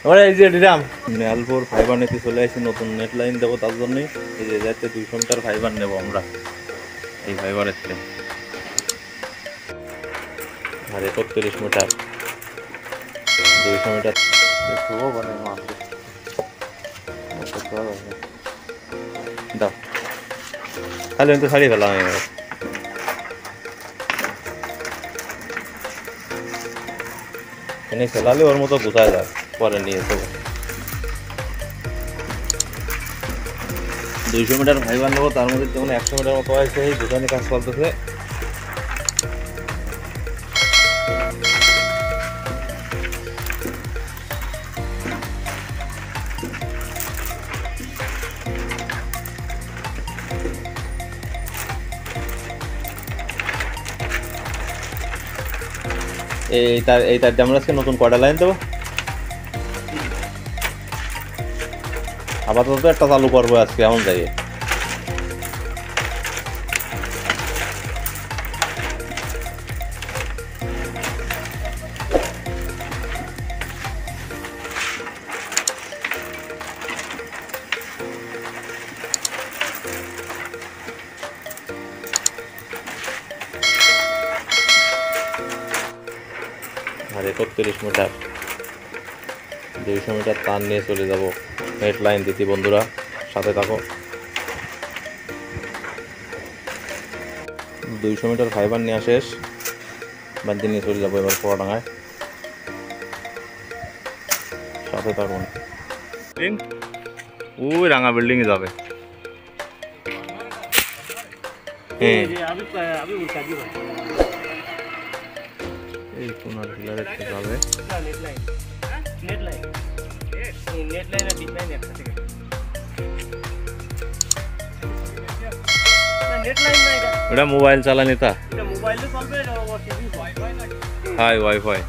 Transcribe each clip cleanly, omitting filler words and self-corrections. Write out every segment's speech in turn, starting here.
ওরা এই যে দিলাম নেলপুর ফাইবার নিতে চলে আসি, নতুন নেট লাইন দেবো তার জন্যই। এই যে যাতে 200 মিটার ফাইবার নেবো আমরা এই ফাইবারের থেকে, আর 31 মিটার 200 মিটার দাও, খালি আমি তো ছাড়িয়ে ফেলাম আমি। এনে ফেলালে ওর মতো বোঝা যায়, পরে নিয়ে যাবো। 200 মিটার ফাইবার নেবো, তার মধ্যে যেমন 100 মিটার মতো আছে এই দোকানে কাজ চলতেছে। এই তার আমরা আজকে নতুন কয়টা লাইন দেবো, আপাতত একটা চালু করবো আজকে এমন জায়গায়। আর 31 মিটার 200 মিটার তার নিয়ে চলে যাব নেট লাইন দিতে। বন্ধুরা সাথে থাকো। 200 মিটার ফাইবার নেওয়া শেষ, বাদ নিয়ে চলে যাবো এবার পোড়াডাঙ্গায়। সাথে থাকুন। ওই রাঙা বিল্ডিং এ যাবে। হ্যাঁ এই কোনার পিলারে যাবে। ওটা মোবাইল চালানি তা হাই ওয়াইফাই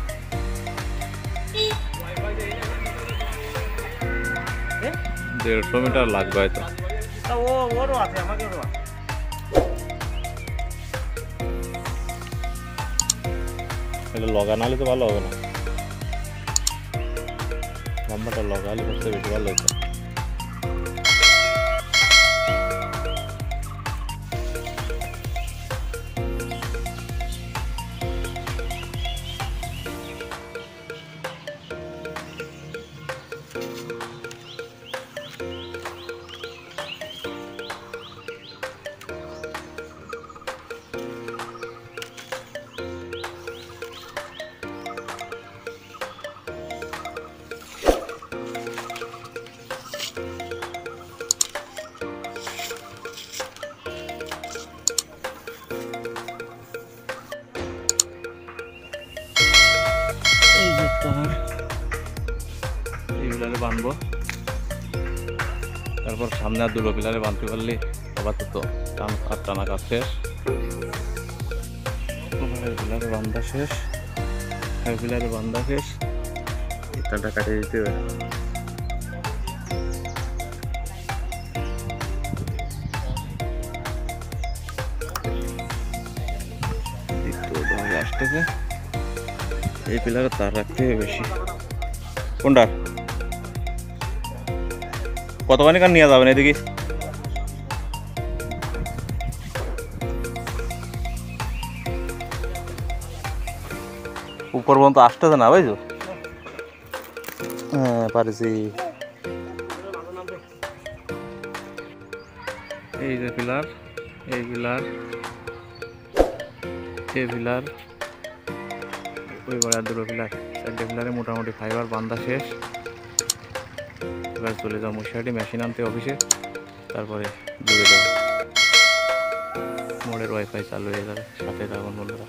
150 মিটার লাগবে হয়তো। এটা লগা নাহলে তো ভালো হবে না, নাম্বারটা লগালে সবচেয়ে বেশি ভালো হতো। এই পিলারে বাঁধবো, তারপর সামনে আর দুটো পিলারে বাঁধতে পারলে আপাতত টানা কাজ শেষ। পিলারে বান্ধা শেষ, পিলারে বান্ধা শেষ, ইটাটা কাটিয়ে দিতে হবে। আসতেছে এই পিলারে তার রাখতে হবে বেশি। কোনটা কতখানি কার নিয়ে যাবেন এদিকে? উপর পর্যন্ত আসতেছে না বুঝছো? হ্যাঁ পারছি। এই যে পিলার, এই পিলার, এই পিলার, ওই বড় দুটো পিলার, 4টে পিলারে মোটামুটি ফাইবার বান্ধা শেষ। এবার চলে যাও মশারি মেশিন আনতে অফিসে, তারপরে জুড়ে দেবো। মোড়ের ওয়াইফাই চালু হয়ে যাবে। সাথে থাকুন বন্ধুরা।